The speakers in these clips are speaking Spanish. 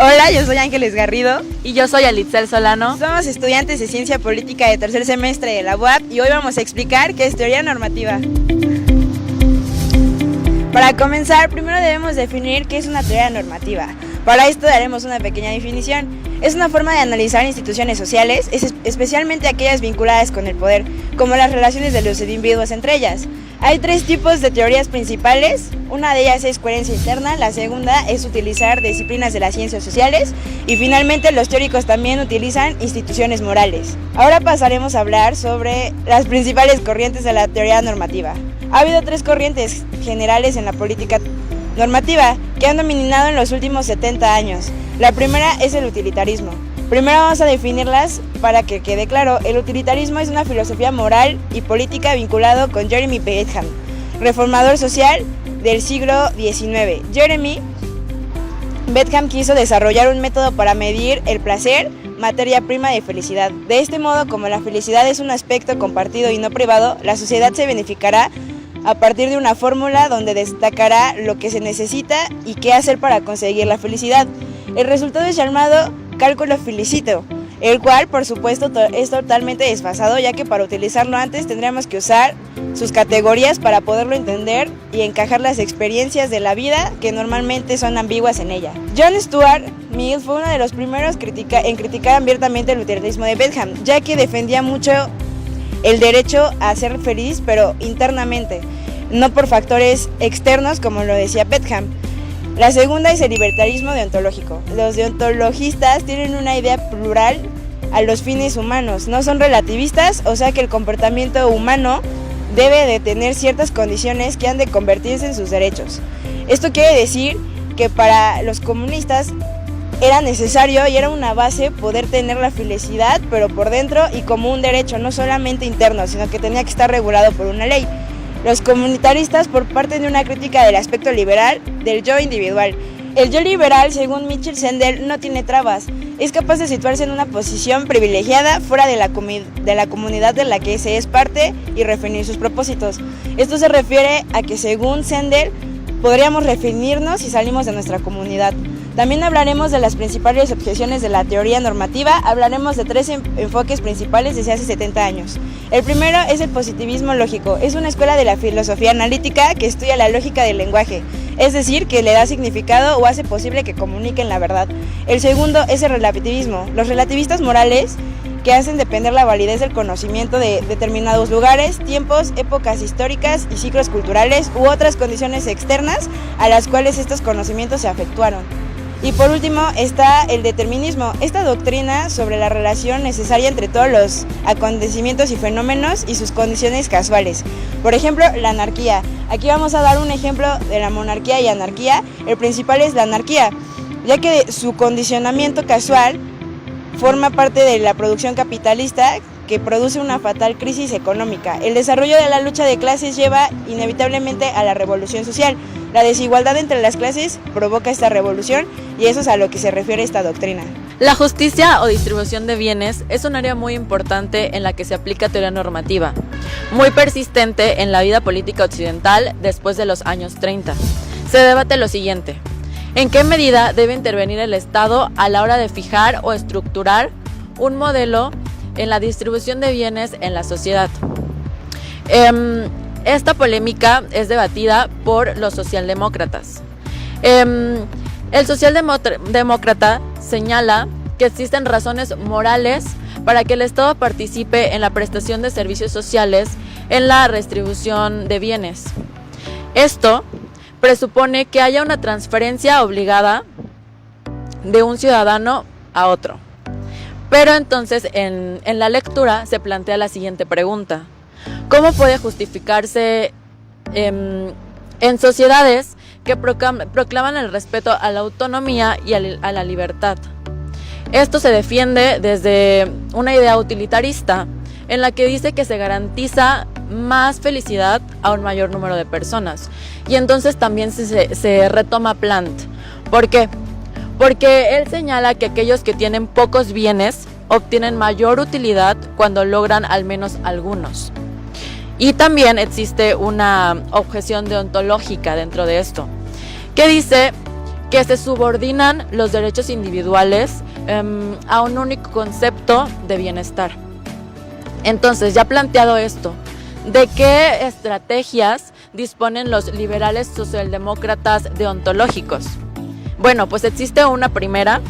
Hola, yo soy Ángeles Garrido. Y yo soy Alitzel Solano. Somos estudiantes de Ciencia Política de tercer semestre de la UAP y hoy vamos a explicar qué es teoría normativa. Para comenzar, primero debemos definir qué es una teoría normativa. Para esto daremos una pequeña definición. Es una forma de analizar instituciones sociales, especialmente aquellas vinculadas con el poder, como las relaciones de los individuos entre ellas. Hay tres tipos de teorías principales. Una de ellas es coherencia interna, la segunda es utilizar disciplinas de las ciencias sociales y finalmente los teóricos también utilizan instituciones morales. Ahora pasaremos a hablar sobre las principales corrientes de la teoría normativa. Ha habido tres corrientes generales en la política normativa que han dominado en los últimos 70 años. La primera es el utilitarismo. Primero vamos a definirlas para que quede claro. El utilitarismo es una filosofía moral y política vinculado con Jeremy Bentham, reformador social del siglo XIX. Jeremy Bentham quiso desarrollar un método para medir el placer, materia prima de felicidad. De este modo, como la felicidad es un aspecto compartido y no privado, la sociedad se beneficiará a partir de una fórmula donde destacará lo que se necesita y qué hacer para conseguir la felicidad. El resultado es llamado cálculo felicito, el cual por supuesto es totalmente desfasado, ya que para utilizarlo antes tendríamos que usar sus categorías para poderlo entender y encajar las experiencias de la vida que normalmente son ambiguas en ella. John Stuart Mill fue uno de los primeros en criticar abiertamente el utilitarismo de Bentham, ya que defendía mucho el derecho a ser feliz, pero internamente, no por factores externos como lo decía Bentham. La segunda es el libertarismo deontológico. Los deontologistas tienen una idea plural a los fines humanos, no son relativistas, o sea que el comportamiento humano debe de tener ciertas condiciones que han de convertirse en sus derechos. Esto quiere decir que para los comunistas era necesario y era una base poder tener la felicidad, pero por dentro y como un derecho, no solamente interno, sino que tenía que estar regulado por una ley. Los comunitaristas por parte de una crítica del aspecto liberal del yo individual. El yo liberal, según Michel Sandel, no tiene trabas. Es capaz de situarse en una posición privilegiada fuera de la comunidad de la que se es parte y definir sus propósitos. Esto se refiere a que, según Sandel, podríamos definirnos si salimos de nuestra comunidad. También hablaremos de las principales objeciones de la teoría normativa. Hablaremos de tres enfoques principales desde hace 70 años. El primero es el positivismo lógico. Es una escuela de la filosofía analítica que estudia la lógica del lenguaje, es decir, que le da significado o hace posible que comuniquen la verdad. El segundo es el relativismo. Los relativistas morales que hacen depender la validez del conocimiento de determinados lugares, tiempos, épocas históricas y ciclos culturales u otras condiciones externas a las cuales estos conocimientos se efectuaron. Y por último está el determinismo, esta doctrina sobre la relación necesaria entre todos los acontecimientos y fenómenos y sus condiciones casuales. Por ejemplo, la anarquía. Aquí vamos a dar un ejemplo de la monarquía y anarquía. El principal es la anarquía, ya que su condicionamiento casual forma parte de la producción capitalista que produce una fatal crisis económica. El desarrollo de la lucha de clases lleva inevitablemente a la revolución social. La desigualdad entre las clases provoca esta revolución y eso es a lo que se refiere esta doctrina. La justicia o distribución de bienes es un área muy importante en la que se aplica teoría normativa, muy persistente en la vida política occidental después de los años 30. Se debate lo siguiente: ¿en qué medida debe intervenir el Estado a la hora de fijar o estructurar un modelo en la distribución de bienes en la sociedad? Esta polémica es debatida por los socialdemócratas. El socialdemócrata señala que existen razones morales para que el Estado participe en la prestación de servicios sociales en la redistribución de bienes. Esto presupone que haya una transferencia obligada de un ciudadano a otro. Pero entonces en la lectura se plantea la siguiente pregunta: ¿cómo puede justificarse en sociedades que proclaman el respeto a la autonomía y a la libertad? Esto se defiende desde una idea utilitarista en la que dice que se garantiza más felicidad a un mayor número de personas. Y entonces también se retoma Plant. ¿Por qué? Porque él señala que aquellos que tienen pocos bienes obtienen mayor utilidad cuando logran al menos algunos. Y también existe una objeción deontológica dentro de esto, que dice que se subordinan los derechos individuales a un único concepto de bienestar. Entonces, ya planteado esto, ¿de qué estrategias disponen los liberales socialdemócratas deontológicos? Bueno, pues existe una primera,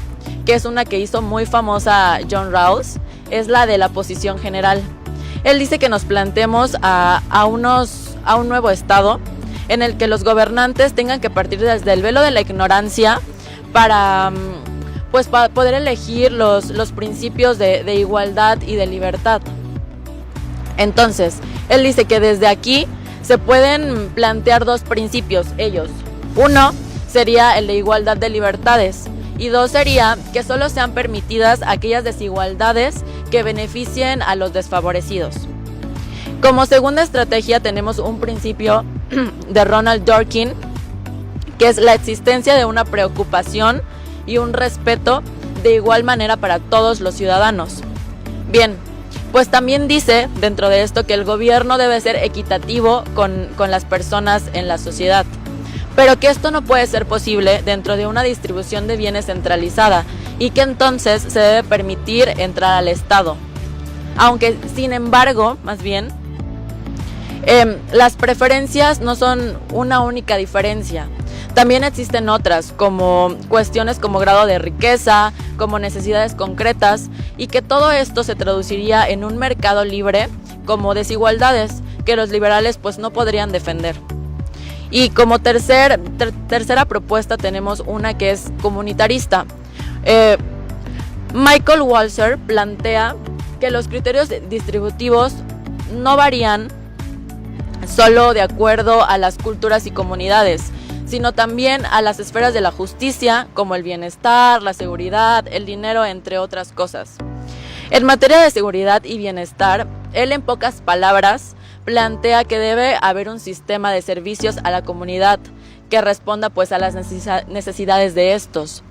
que es una que hizo muy famosa John Rawls, es la de la posición general. Él dice que nos planteemos a un nuevo estado en el que los gobernantes tengan que partir desde el velo de la ignorancia para poder elegir los principios de igualdad y de libertad. Entonces, él dice que desde aquí se pueden plantear dos principios ellos. Uno sería el de igualdad de libertades y dos sería que solo sean permitidas aquellas desigualdades que beneficien a los desfavorecidos. Como segunda estrategia tenemos un principio de Ronald Dworkin, que es la existencia de una preocupación y un respeto de igual manera para todos los ciudadanos. Bien, pues también dice dentro de esto que el gobierno debe ser equitativo con las personas en la sociedad, pero que esto no puede ser posible dentro de una distribución de bienes centralizada y que entonces se debe permitir entrar al Estado. Aunque, sin embargo, más bien, las preferencias no son una única diferencia. También existen otras, como cuestiones como grado de riqueza, como necesidades concretas, y que todo esto se traduciría en un mercado libre como desigualdades que los liberales pues no podrían defender. Y como tercera propuesta tenemos una que es comunitarista. Michael Walzer plantea que los criterios distributivos no varían solo de acuerdo a las culturas y comunidades, sino también a las esferas de la justicia, como el bienestar, la seguridad, el dinero, entre otras cosas. En materia de seguridad y bienestar, él en pocas palabras plantea que debe haber un sistema de servicios a la comunidad que responda pues a las necesidades de estos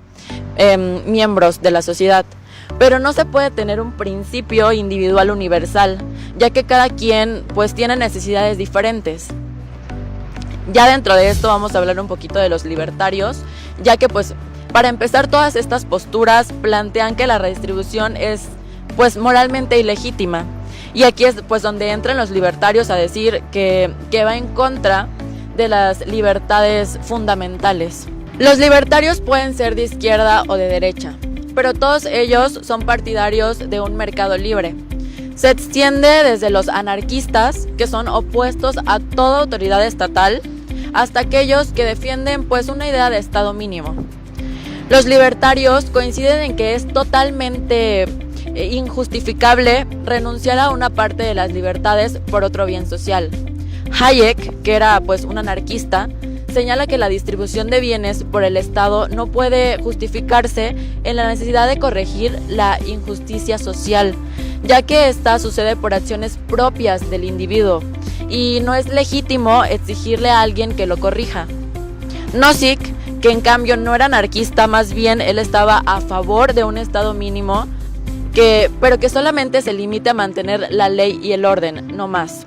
miembros de la sociedad. Pero no se puede tener un principio individual universal, ya que cada quien pues tiene necesidades diferentes. Ya dentro de esto vamos a hablar un poquito de los libertarios, ya que pues para empezar todas estas posturas plantean que la redistribución es pues moralmente ilegítima. Y aquí es pues donde entran los libertarios a decir que va en contra de las libertades fundamentales. Los libertarios pueden ser de izquierda o de derecha, pero todos ellos son partidarios de un mercado libre. Se extiende desde los anarquistas, que son opuestos a toda autoridad estatal, hasta aquellos que defienden pues una idea de Estado mínimo. Los libertarios coinciden en que es totalmente injustificable renunciar a una parte de las libertades por otro bien social. Hayek, que era pues un anarquista, señala que la distribución de bienes por el Estado no puede justificarse en la necesidad de corregir la injusticia social, ya que esta sucede por acciones propias del individuo y no es legítimo exigirle a alguien que lo corrija. Nozick, que en cambio no era anarquista, más bien él estaba a favor de un Estado mínimo, pero que solamente se limite a mantener la ley y el orden, no más.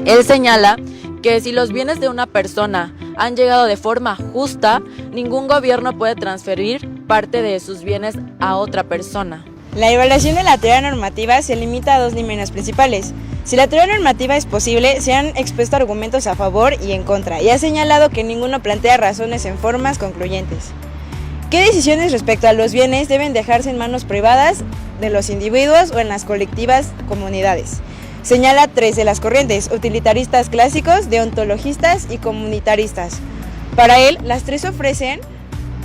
Él señala que si los bienes de una persona han llegado de forma justa, ningún gobierno puede transferir parte de sus bienes a otra persona. La evaluación de la teoría normativa se limita a dos líneas principales. Si la teoría normativa es posible, se han expuesto argumentos a favor y en contra, y ha señalado que ninguno plantea razones en formas concluyentes. ¿Qué decisiones respecto a los bienes deben dejarse en manos privadas de los individuos o en las colectivas comunidades? Señala tres de las corrientes: utilitaristas clásicos, deontologistas y comunitaristas. Para él, las tres ofrecen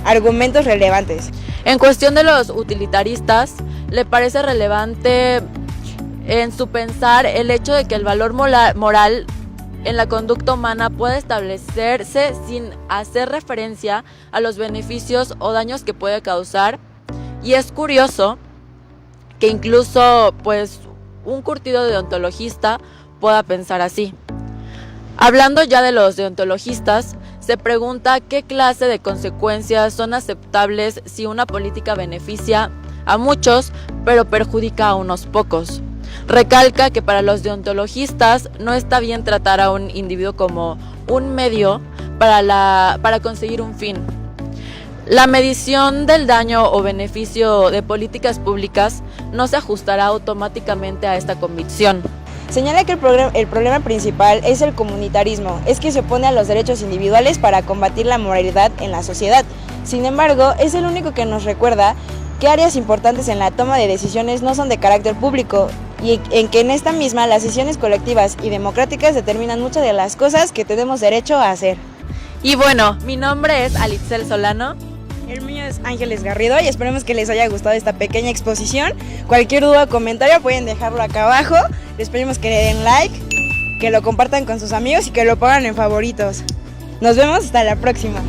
argumentos relevantes. En cuestión de los utilitaristas, le parece relevante en su pensar el hecho de que el valor moral en la conducta humana puede establecerse sin hacer referencia a los beneficios o daños que puede causar. Y es curioso que incluso pues un curtido deontologista pueda pensar así. Hablando ya de los deontologistas, se pregunta qué clase de consecuencias son aceptables si una política beneficia a muchos, pero perjudica a unos pocos. Recalca que para los deontologistas no está bien tratar a un individuo como un medio para conseguir un fin. La medición del daño o beneficio de políticas públicas no se ajustará automáticamente a esta convicción. Señala que el problema principal es el comunitarismo, es que se opone a los derechos individuales para combatir la moralidad en la sociedad. Sin embargo, es el único que nos recuerda que áreas importantes en la toma de decisiones no son de carácter público y en que en esta misma las decisiones colectivas y democráticas determinan muchas de las cosas que tenemos derecho a hacer. Y bueno, mi nombre es Alitzel Solano. El mío es Ángeles Garrido y esperemos que les haya gustado esta pequeña exposición. Cualquier duda o comentario pueden dejarlo acá abajo. Les pedimos que le den like, que lo compartan con sus amigos y que lo pongan en favoritos. Nos vemos hasta la próxima.